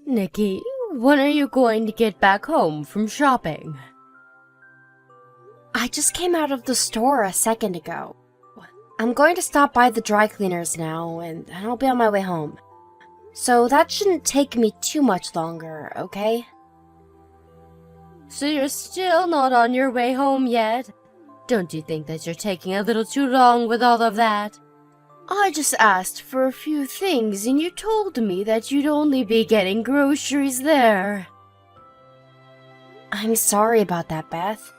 Nikki, when are you going to get back home from shopping? I just came out of the store a second ago. I'm going to stop by the dry cleaners now, and I'll be on my way home. So that shouldn't take me too much longer, okay? So you're still not on your way home yet? Don't you think that you're taking a little too long with all of that? I just asked for a few things and you told me that you'd only be getting groceries there. I'm sorry about that, Beth.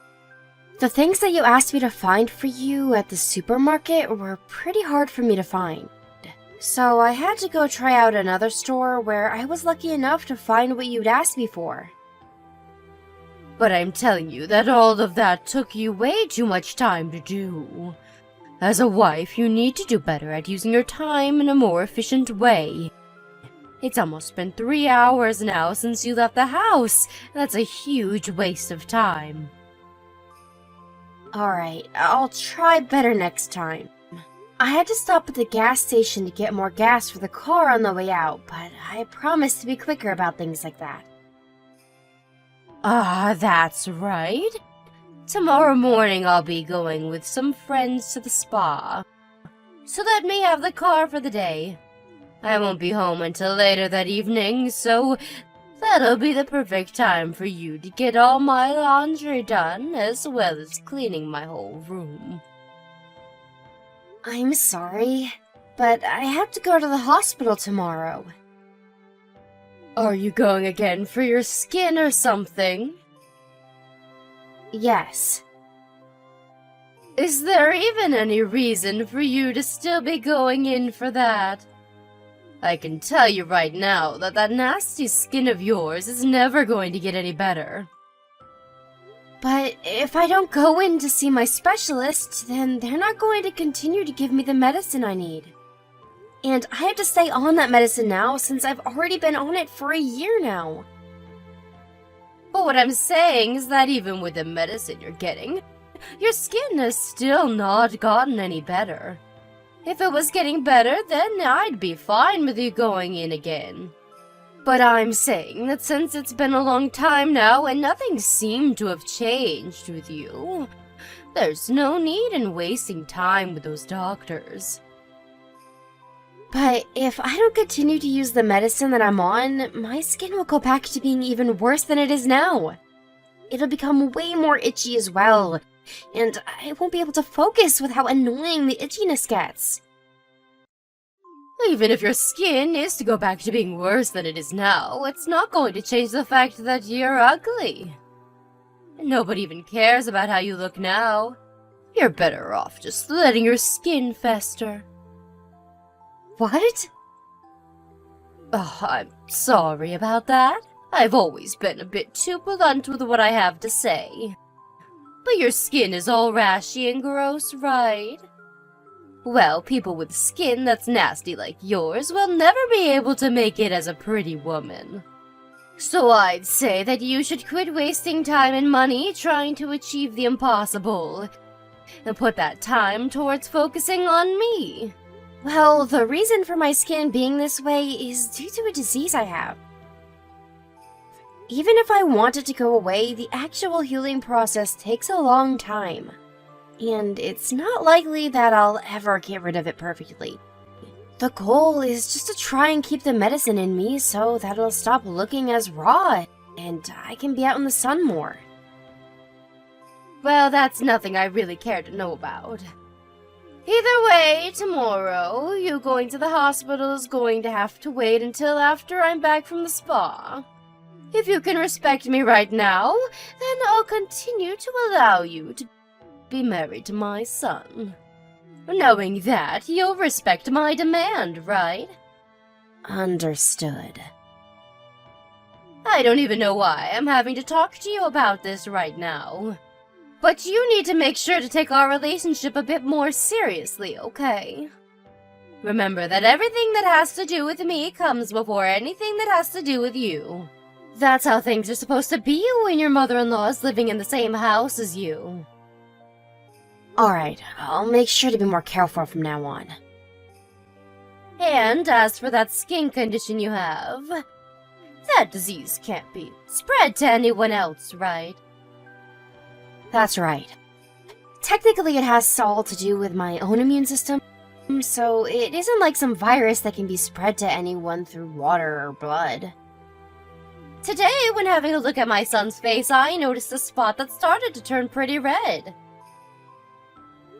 The things that you asked me to find for you at the supermarket were pretty hard for me to find. So I had to go try out another store where I was lucky enough to find what you'd asked me for. But I'm telling you that all of that took you way too much time to do. As a wife, you need to do better at using your time in a more efficient way. It's almost been 3 hours now since you left the house. That's a huge waste of time. Alright, I'll try better next time. I had to stop at the gas station to get more gas for the car on the way out, but I promised to be quicker about things like that. Ah, that's right. Tomorrow morning I'll be going with some friends to the spa. So let me have the car for the day. I won't be home until later that evening, so that'll be the perfect time for you to get all my laundry done, as well as cleaning my whole room. I'm sorry, but I have to go to the hospital tomorrow. Are you going again for your skin or something? Yes. Is there even any reason for you to still be going in for that? I can tell you right now that that nasty skin of yours is never going to get any better. But if I don't go in to see my specialist, then they're not going to continue to give me the medicine I need. And I have to stay on that medicine now since I've already been on it for a year now. But what I'm saying is that even with the medicine you're getting, your skin has still not gotten any better. If it was getting better, then I'd be fine with you going in again. But I'm saying that since it's been a long time now and nothing seemed to have changed with you, there's no need in wasting time with those doctors. But if I don't continue to use the medicine that I'm on, my skin will go back to being even worse than it is now. It'll become way more itchy as well, and I won't be able to focus with how annoying the itchiness gets. Even if your skin is to go back to being worse than it is now, it's not going to change the fact that you're ugly. Nobody even cares about how you look now. You're better off just letting your skin fester. What? Oh, I'm sorry about that. I've always been a bit too blunt with what I have to say. But your skin is all rashy and gross, right? Well, people with skin that's nasty like yours will never be able to make it as a pretty woman. So I'd say that you should quit wasting time and money trying to achieve the impossible, and put that time towards focusing on me. Well, the reason for my skin being this way is due to a disease I have. Even if I want it to go away, the actual healing process takes a long time. And it's not likely that I'll ever get rid of it perfectly. The goal is just to try and keep the medicine in me so that it'll stop looking as raw and I can be out in the sun more. Well, that's nothing I really care to know about. Either way, tomorrow, you going to the hospital is going to have to wait until after I'm back from the spa. If you can respect me right now, then I'll continue to allow you to be married to my son. Knowing that, you'll respect my demand, right? Understood. I don't even know why I'm having to talk to you about this right now. But you need to make sure to take our relationship a bit more seriously, okay? Remember that everything that has to do with me comes before anything that has to do with you. That's how things are supposed to be when your mother-in-law is living in the same house as you. Alright, I'll make sure to be more careful from now on. And as for that skin condition you have, that disease can't be spread to anyone else, right? That's right. Technically, it has all to do with my own immune system, so it isn't like some virus that can be spread to anyone through water or blood. Today, when having a look at my son's face, I noticed a spot that started to turn pretty red.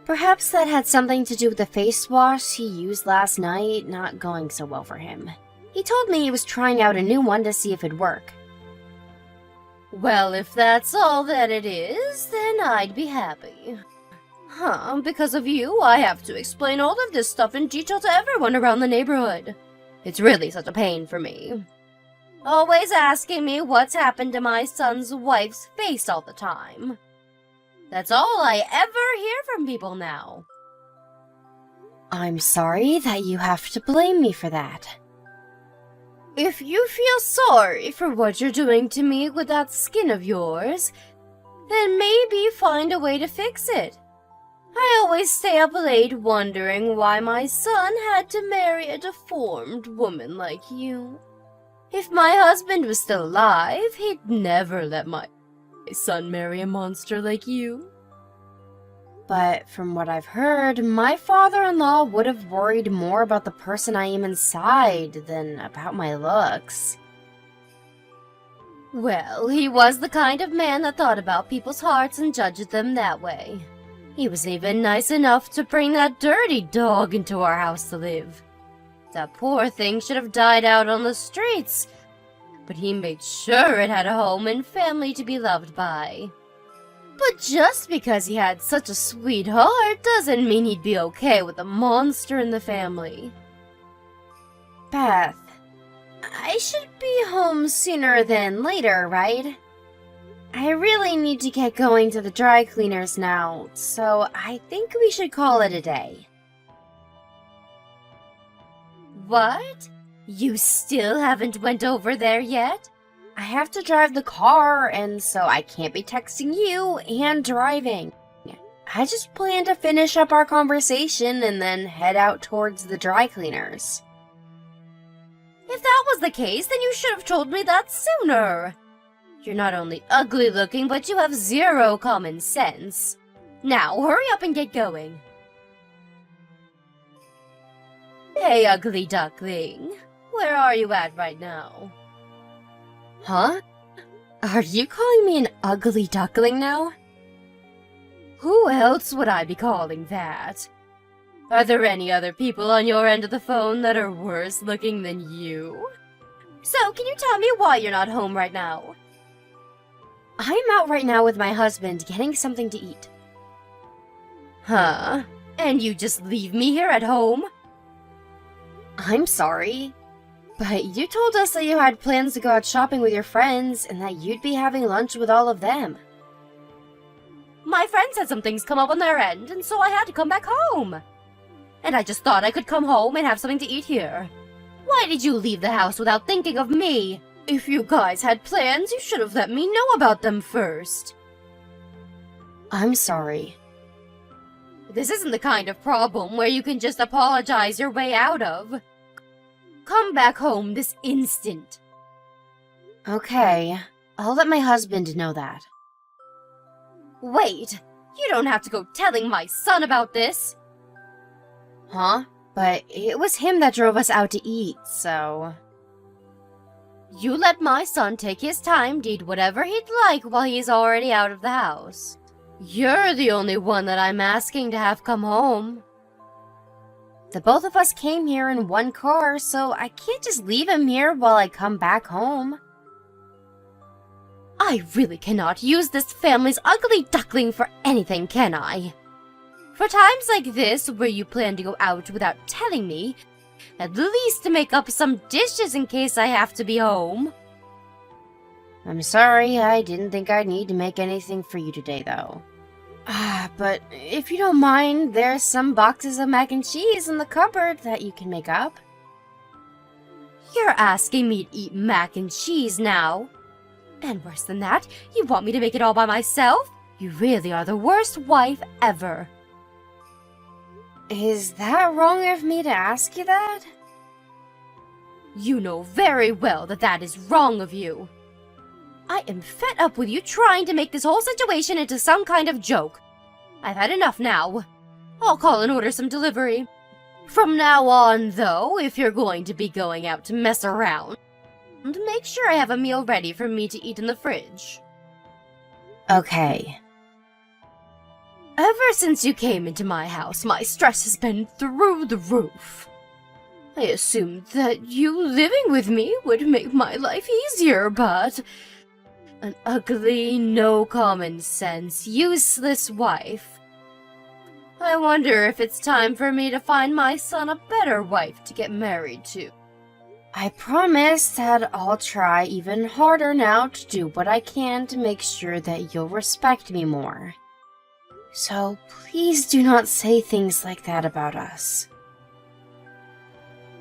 Perhaps that had something to do with the face wash he used last night not going so well for him. He told me he was trying out a new one to see if it'd work. Well, if that's all that it is, then I'd be happy. Because of you, I have to explain all of this stuff in detail to everyone around the neighborhood. It's really such a pain for me. Always asking me what's happened to my son's wife's face all the time. That's all I ever hear from people now. I'm sorry that you have to blame me for that. If you feel sorry for what you're doing to me with that skin of yours, then maybe find a way to fix it. I always stay up late wondering why my son had to marry a deformed woman like you. If my husband was still alive, he'd never let my son marry a monster like you. But from what I've heard, my father-in-law would have worried more about the person I am inside than about my looks. Well, he was the kind of man that thought about people's hearts and judged them that way. He was even nice enough to bring that dirty dog into our house to live. That poor thing should have died out on the streets, but he made sure it had a home and family to be loved by. But just because he had such a sweet heart doesn't mean he'd be okay with a monster in the family. Beth, I should be home sooner than later, right? I really need to get going to the dry cleaners now, so I think we should call it a day. What? You still haven't went over there yet? I have to drive the car, and so I can't be texting you and driving. I just plan to finish up our conversation and then head out towards the dry cleaners. If that was the case, then you should have told me that sooner. You're not only ugly looking, but you have zero common sense. Now, hurry up and get going. Hey, ugly duckling. Where are you at right now? Huh? Are you calling me an ugly duckling now? Who else would I be calling that? Are there any other people on your end of the phone that are worse looking than you? So, can you tell me why you're not home right now? I'm out right now with my husband getting something to eat. Huh? And you just leave me here at home? I'm sorry, but you told us that you had plans to go out shopping with your friends and that you'd be having lunch with all of them. My friends had some things come up on their end, and so I had to come back home. And I just thought I could come home and have something to eat here. Why did you leave the house without thinking of me? If you guys had plans, you should have let me know about them first. I'm sorry. This isn't the kind of problem where you can just apologize your way out of. Come back home this instant. Okay, I'll let my husband know that. Wait, you don't have to go telling my son about this. Huh? But it was him that drove us out to eat, so... You let my son take his time to eat whatever he'd like while he's already out of the house. You're the only one that I'm asking to have come home. The both of us came here in one car, so I can't just leave him here while I come back home. I really cannot use this family's ugly duckling for anything, can I? For times like this, where you plan to go out without telling me, at least make up some dishes in case I have to be home. I'm sorry, I didn't think I'd need to make anything for you today, though. But if you don't mind, there's some boxes of mac and cheese in the cupboard that you can make up. You're asking me to eat mac and cheese now? And worse than that, you want me to make it all by myself? You really are the worst wife ever. Is that wrong of me to ask you that? You know very well that that is wrong of you. I am fed up with you trying to make this whole situation into some kind of joke. I've had enough now. I'll call and order some delivery. From now on, though, if you're going to be going out to mess around, make sure I have a meal ready for me to eat in the fridge. Okay. Ever since you came into my house, my stress has been through the roof. I assumed that you living with me would make my life easier, but an ugly, no common sense, useless wife. I wonder if it's time for me to find my son a better wife to get married to. I promise that I'll try even harder now to do what I can to make sure that you'll respect me more. So please do not say things like that about us.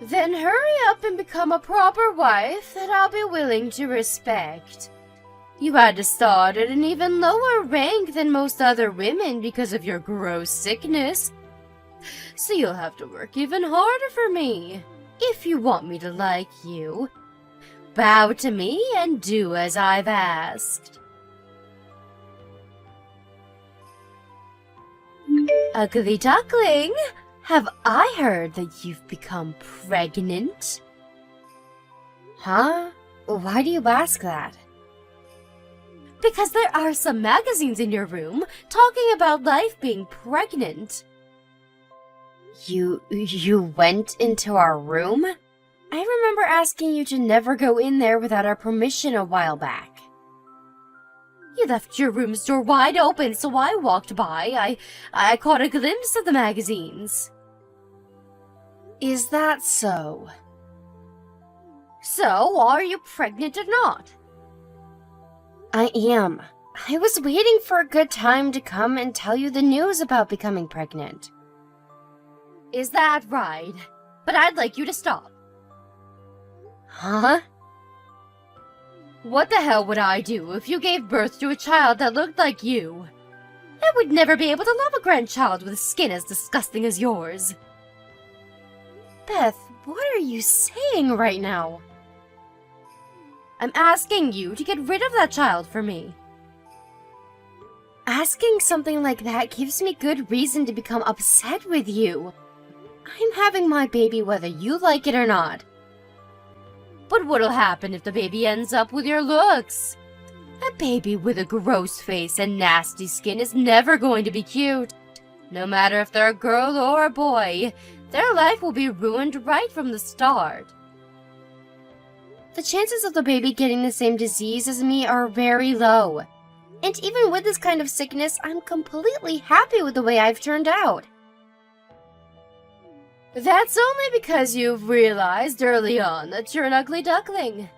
Then hurry up and become a proper wife that I'll be willing to respect. You had to start at an even lower rank than most other women because of your gross sickness. So you'll have to work even harder for me. If you want me to like you, bow to me and do as I've asked. Ugly duckling, have I heard that you've become pregnant? Huh? Why do you ask that? Because there are some magazines in your room talking about life being pregnant. You went into our room? I remember asking you to never go in there without our permission a while back. You left your room's door wide open, so I walked by. I caught a glimpse of the magazines. Is that so? So, are you pregnant or not? I am. I was waiting for a good time to come and tell you the news about becoming pregnant. Is that right? But I'd like you to stop. Huh? What the hell would I do if you gave birth to a child that looked like you? I would never be able to love a grandchild with skin as disgusting as yours. Beth, what are you saying right now? I'm asking you to get rid of that child for me. Asking something like that gives me good reason to become upset with you. I'm having my baby whether you like it or not. But what'll happen if the baby ends up with your looks? A baby with a gross face and nasty skin is never going to be cute. No matter if they're a girl or a boy, their life will be ruined right from the start. The chances of the baby getting the same disease as me are very low. And even with this kind of sickness, I'm completely happy with the way I've turned out. That's only because you've realized early on that you're an ugly duckling.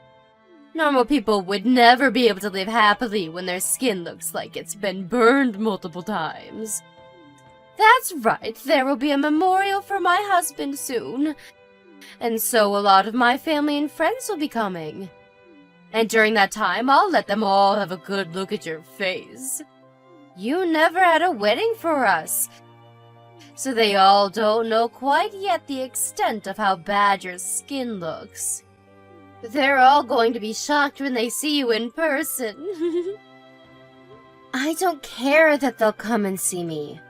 Normal people would never be able to live happily when their skin looks like it's been burned multiple times. That's right, there will be a memorial for my husband soon. And so a lot of my family and friends will be coming. And during that time, I'll let them all have a good look at your face. You never had a wedding for us, so they all don't know quite yet the extent of how bad your skin looks. They're all going to be shocked when they see you in person. I don't care that they'll come and see me.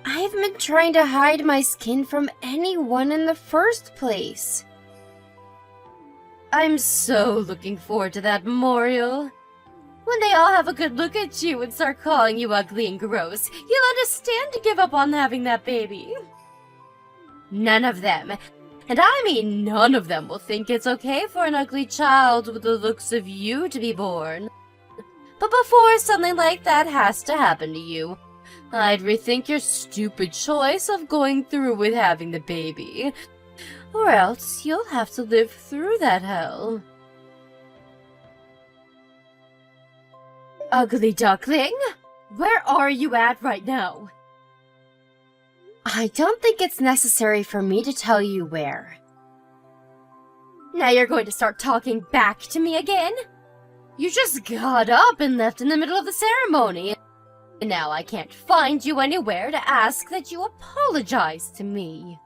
I've been trying to hide my skin from anyone in the first place. I'm so looking forward to that memorial. When they all have a good look at you and start calling you ugly and gross, you'll understand to give up on having that baby. None of them, and I mean none of them, will think it's okay for an ugly child with the looks of you to be born. But before something like that has to happen to you, I'd rethink your stupid choice of going through with having the baby. Or else you'll have to live through that hell. Ugly duckling, where are you at right now? I don't think it's necessary for me to tell you where. Now you're going to start talking back to me again? You just got up and left in the middle of the ceremony, and now I can't find you anywhere to ask that you apologize to me.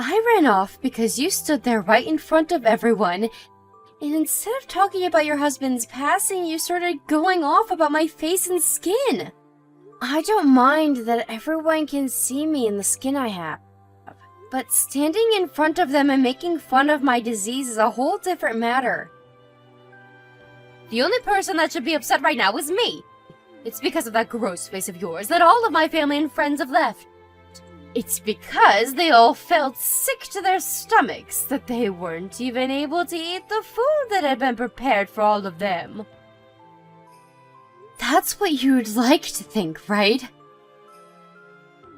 I ran off because you stood there right in front of everyone, and instead of talking about your husband's passing, you started going off about my face and skin. I don't mind that everyone can see me in the skin I have, but standing in front of them and making fun of my disease is a whole different matter. The only person that should be upset right now is me. It's because of that gross face of yours that all of my family and friends have left. It's because they all felt sick to their stomachs that they weren't even able to eat the food that had been prepared for all of them. That's what you'd like to think, right?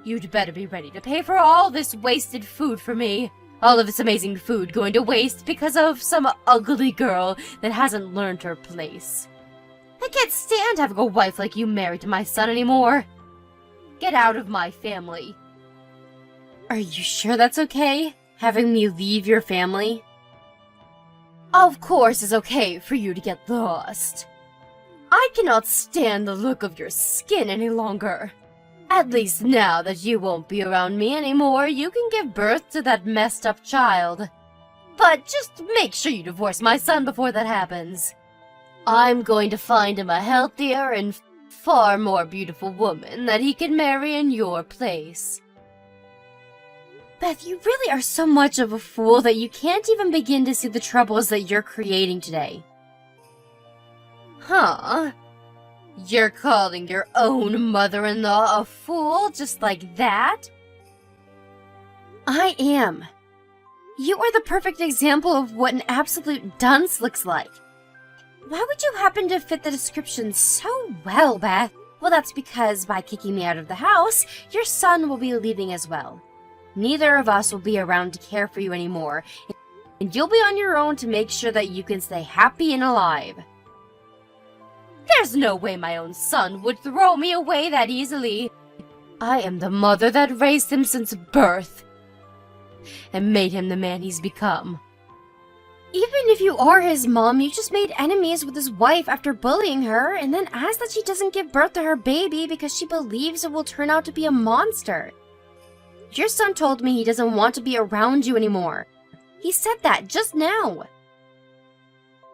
You'd better be ready to pay for all this wasted food for me. All of this amazing food going to waste because of some ugly girl that hasn't learned her place. I can't stand having a wife like you married to my son anymore. Get out of my family. Are you sure that's okay? Having me leave your family? Of course it's okay for you to get lost. I cannot stand the look of your skin any longer. At least now that you won't be around me anymore, you can give birth to that messed up child. But just make sure you divorce my son before that happens. I'm going to find him a healthier and far more beautiful woman that he can marry in your place. Beth, you really are so much of a fool that you can't even begin to see the troubles that you're creating today. Huh? You're calling your own mother-in-law a fool just like that? I am. You are the perfect example of what an absolute dunce looks like. Why would you happen to fit the description so well, Beth? Well, that's because by kicking me out of the house, your son will be leaving as well. Neither of us will be around to care for you anymore, and you'll be on your own to make sure that you can stay happy and alive. There's no way my own son would throw me away that easily. I am the mother that raised him since birth, and made him the man he's become. Even if you are his mom, you just made enemies with his wife after bullying her, and then asked that she doesn't give birth to her baby because she believes it will turn out to be a monster. Your son told me he doesn't want to be around you anymore. He said that just now.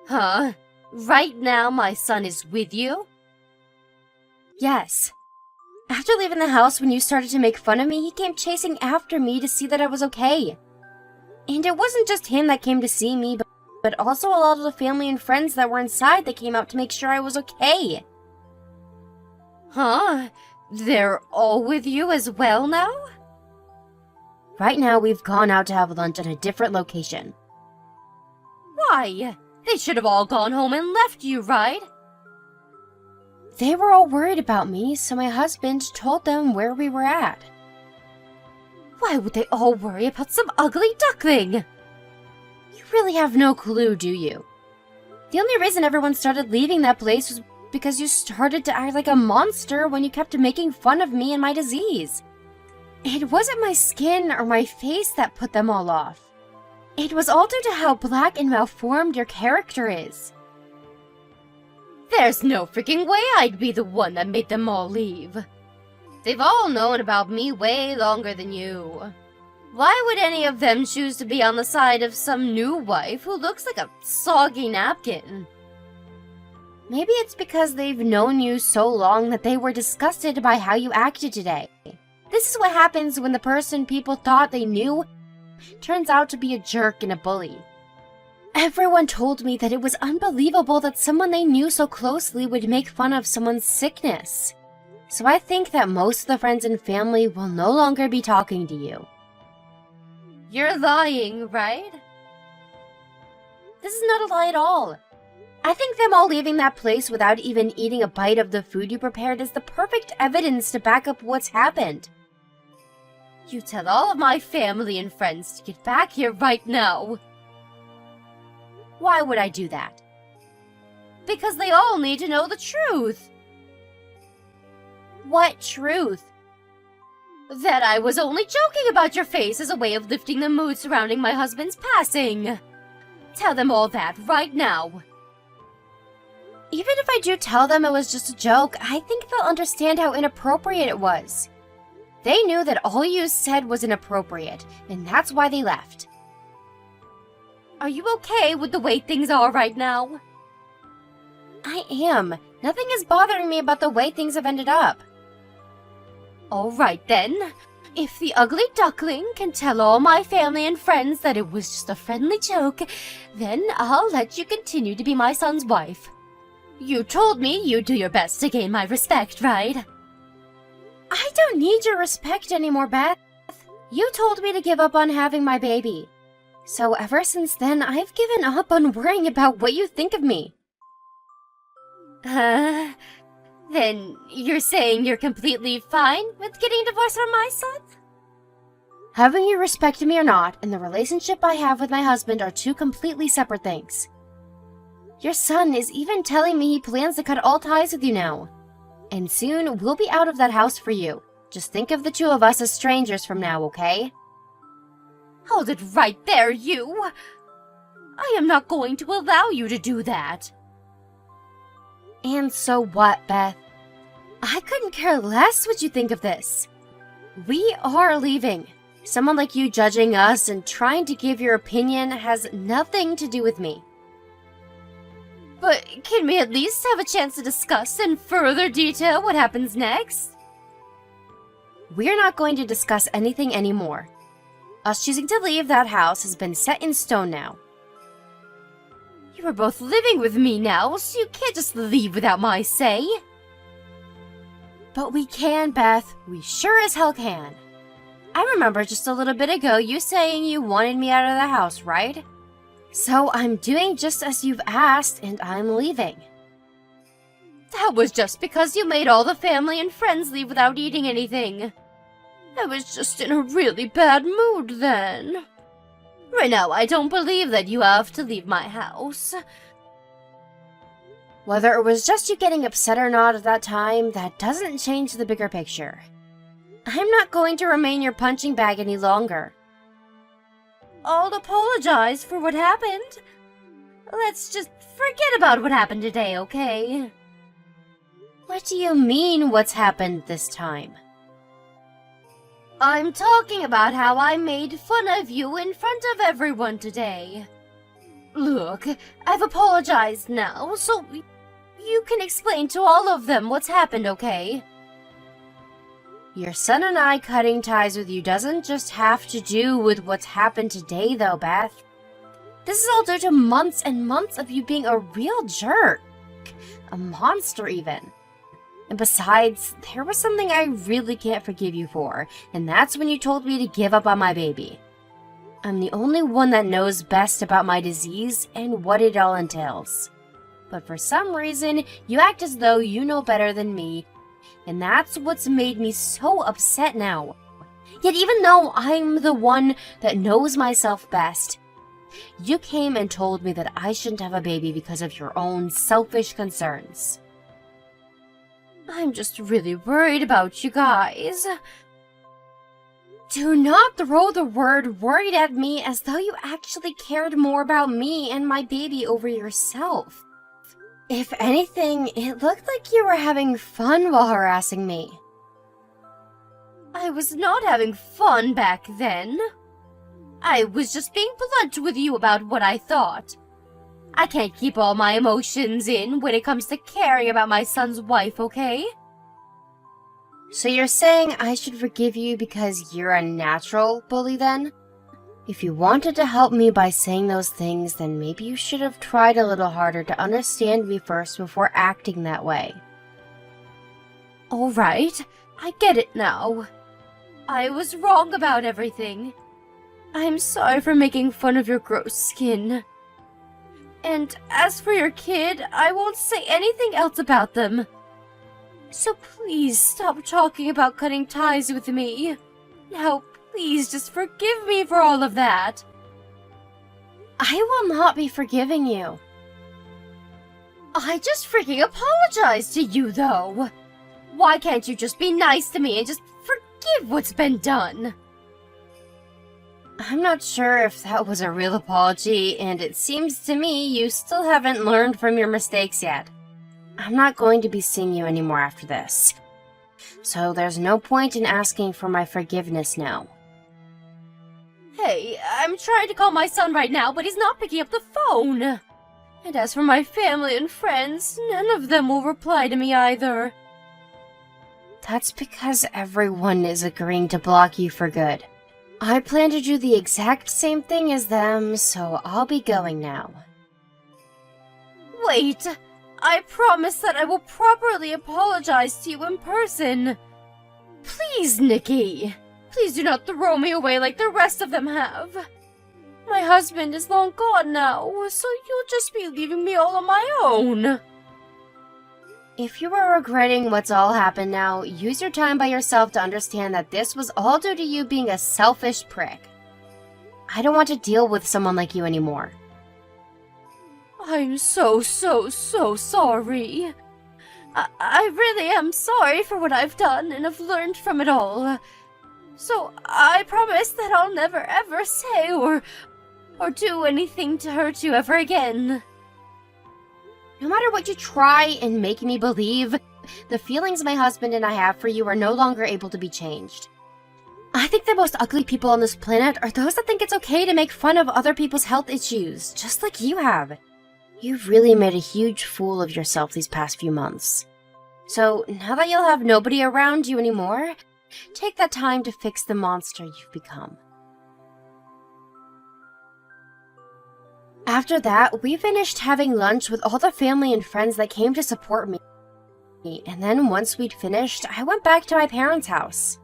Huh? Right now my son is with you? Yes. After leaving the house when you started to make fun of me, he came chasing after me to see that I was okay. And it wasn't just him that came to see me, but also a lot of the family and friends that were inside that came out to make sure I was okay. Huh? They're all with you as well now? Right now, we've gone out to have lunch at a different location. Why? They should have all gone home and left you, right? They were all worried about me, so my husband told them where we were at. Why would they all worry about some ugly duckling? You really have no clue, do you? The only reason everyone started leaving that place was because you started to act like a monster when you kept making fun of me and my disease. It wasn't my skin or my face that put them all off. It was all due to how black and malformed your character is. There's no freaking way I'd be the one that made them all leave. They've all known about me way longer than you. Why would any of them choose to be on the side of some new wife who looks like a soggy napkin? Maybe it's because they've known you so long that they were disgusted by how you acted today. This is what happens when the person people thought they knew turns out to be a jerk and a bully. Everyone told me that it was unbelievable that someone they knew so closely would make fun of someone's sickness. So I think that most of the friends and family will no longer be talking to you. You're lying, right? This is not a lie at all. I think them all leaving that place without even eating a bite of the food you prepared is the perfect evidence to back up what's happened. You tell all of my family and friends to get back here right now. Why would I do that? Because they all need to know the truth. What truth? That I was only joking about your face as a way of lifting the mood surrounding my husband's passing. Tell them all that right now. Even if I do tell them it was just a joke, I think they'll understand how inappropriate it was. They knew that all you said was inappropriate, and that's why they left. Are you okay with the way things are right now? I am. Nothing is bothering me about the way things have ended up. All right then. If the ugly duckling can tell all my family and friends that it was just a friendly joke, then I'll let you continue to be my son's wife. You told me you'd do your best to gain my respect, right? I don't need your respect anymore, Beth. You told me to give up on having my baby. So ever since then, I've given up on worrying about what you think of me. Then you're saying you're completely fine with getting divorced from my son? Having you respect me or not, and the relationship I have with my husband are two completely separate things. Your son is even telling me he plans to cut all ties with you now. And soon, we'll be out of that house for you. Just think of the two of us as strangers from now, okay? Hold it right there, you! I am not going to allow you to do that. And so what, Beth? I couldn't care less what you think of this. We are leaving. Someone like you judging us and trying to give your opinion has nothing to do with me. But can we at least have a chance to discuss in further detail what happens next? We're not going to discuss anything anymore. Us choosing to leave that house has been set in stone now. You are both living with me now, so you can't just leave without my say. But we can, Beth. We sure as hell can. I remember just a little bit ago you saying you wanted me out of the house, right? So I'm doing just as you've asked, and I'm leaving. That was just because you made all the family and friends leave without eating anything. I was just in a really bad mood then. Right now, I don't believe that you have to leave my house. Whether it was just you getting upset or not at that time, that doesn't change the bigger picture. I'm not going to remain your punching bag any longer. I'll apologize for what happened. Let's just forget about what happened today, okay? What do you mean, what's happened this time? I'm talking about how I made fun of you in front of everyone today. Look, I've apologized now, so you can explain to all of them what's happened, okay? Your son and I cutting ties with you doesn't just have to do with what's happened today, though, Beth. This is all due to months and months of you being a real jerk. A monster, even. And besides, there was something I really can't forgive you for, and that's when you told me to give up on my baby. I'm the only one that knows best about my disease and what it all entails. But for some reason, you act as though you know better than me, and that's what's made me so upset now. Yet even though I'm the one that knows myself best, you came and told me that I shouldn't have a baby because of your own selfish concerns. I'm just really worried about you guys. Do not throw the word worried at me as though you actually cared more about me and my baby over yourself. If anything, it looked like you were having fun while harassing me. I was not having fun back then. I was just being blunt with you about what I thought. I can't keep all my emotions in when it comes to caring about my son's wife, okay? So you're saying I should forgive you because you're a natural bully then? If you wanted to help me by saying those things, then maybe you should have tried a little harder to understand me first before acting that way. All right, I get it now. I was wrong about everything. I'm sorry for making fun of your gross skin. And as for your kid, I won't say anything else about them. So please stop talking about cutting ties with me. Now, please just forgive me for all of that. I will not be forgiving you. I just freaking apologized to you, though. Why can't you just be nice to me and just forgive what's been done? I'm not sure if that was a real apology, and it seems to me you still haven't learned from your mistakes yet. I'm not going to be seeing you anymore after this. So there's no point in asking for my forgiveness now. Hey, I'm trying to call my son right now, but he's not picking up the phone. And as for my family and friends, none of them will reply to me either. That's because everyone is agreeing to block you for good. I plan to do the exact same thing as them, so I'll be going now. Wait, I promise that I will properly apologize to you in person. Please, Nikki. Please do not throw me away like the rest of them have. My husband is long gone now, so you'll just be leaving me all on my own. If you are regretting what's all happened now, use your time by yourself to understand that this was all due to you being a selfish prick. I don't want to deal with someone like you anymore. I'm so sorry. I really am sorry for what I've done and have learned from it all. So I promise that I'll never ever say or do anything to hurt you ever again. No matter what you try and make me believe, the feelings my husband and I have for you are no longer able to be changed. I think the most ugly people on this planet are those that think it's okay to make fun of other people's health issues, just like you have. You've really made a huge fool of yourself these past few months. So now that you'll have nobody around you anymore, take that time to fix the monster you've become. After that, we finished having lunch with all the family and friends that came to support me. And then once we'd finished, I went back to my parents' house.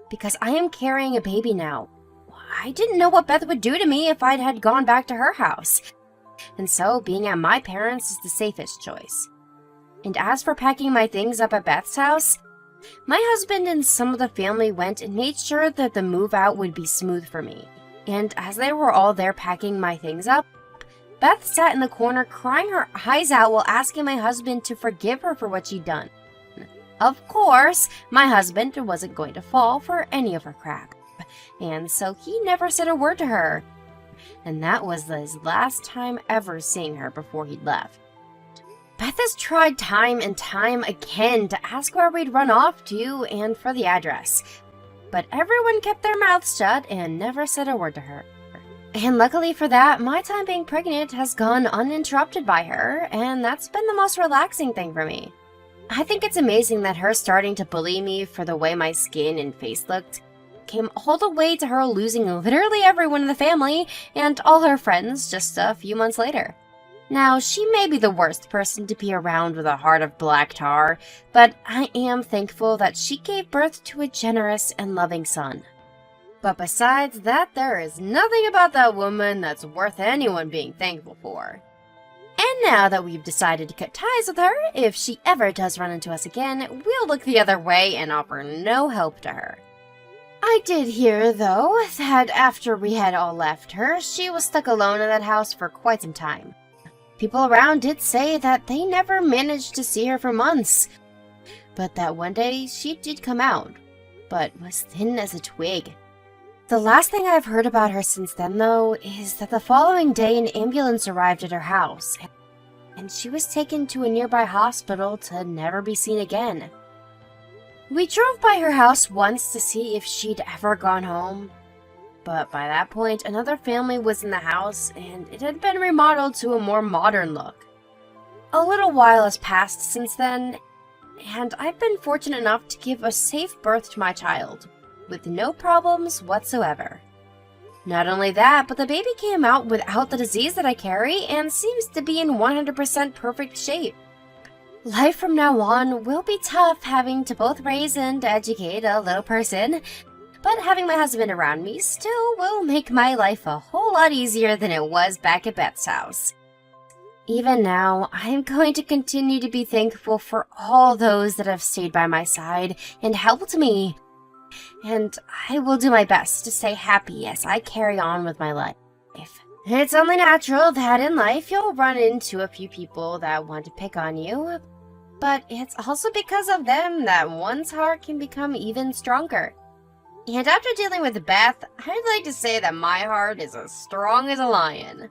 Because I am carrying a baby now. I didn't know what Beth would do to me if I had gone back to her house. And so, being at my parents' is the safest choice. And as for packing my things up at Beth's house, my husband and some of the family went and made sure that the move out would be smooth for me. And as they were all there packing my things up, Beth sat in the corner crying her eyes out while asking my husband to forgive her for what she'd done. Of course, my husband wasn't going to fall for any of her crap, and so he never said a word to her. And that was his last time ever seeing her before he left. Beth has tried time and time again to ask where we'd run off to and for the address, but everyone kept their mouths shut and never said a word to her. And luckily for that, my time being pregnant has gone uninterrupted by her, and that's been the most relaxing thing for me. I think it's amazing that her starting to bully me for the way my skin and face looked came all the way to her losing literally everyone in the family and all her friends just a few months later. Now, she may be the worst person to be around with a heart of black tar, but I am thankful that she gave birth to a generous and loving son. But besides that, there is nothing about that woman that's worth anyone being thankful for. And now that we've decided to cut ties with her, if she ever does run into us again, we'll look the other way and offer no help to her. I did hear, though, that after we had all left her, she was stuck alone in that house for quite some time. People around did say that they never managed to see her for months, but that one day she did come out, but was thin as a twig. The last thing I've heard about her since then, though, is that the following day an ambulance arrived at her house, and she was taken to a nearby hospital to never be seen again. We drove by her house once to see if she'd ever gone home, but by that point another family was in the house and it had been remodeled to a more modern look. A little while has passed since then, and I've been fortunate enough to give a safe birth to my child, with no problems whatsoever. Not only that, but the baby came out without the disease that I carry and seems to be in 100% perfect shape. Life from now on will be tough having to both raise and educate a little person, but having my husband around me still will make my life a whole lot easier than it was back at Beth's house. Even now, I am going to continue to be thankful for all those that have stayed by my side and helped me. And I will do my best to stay happy as I carry on with my life. It's only natural that in life you'll run into a few people that want to pick on you, but it's also because of them that one's heart can become even stronger. And after dealing with Beth, I'd like to say that my heart is as strong as a lion.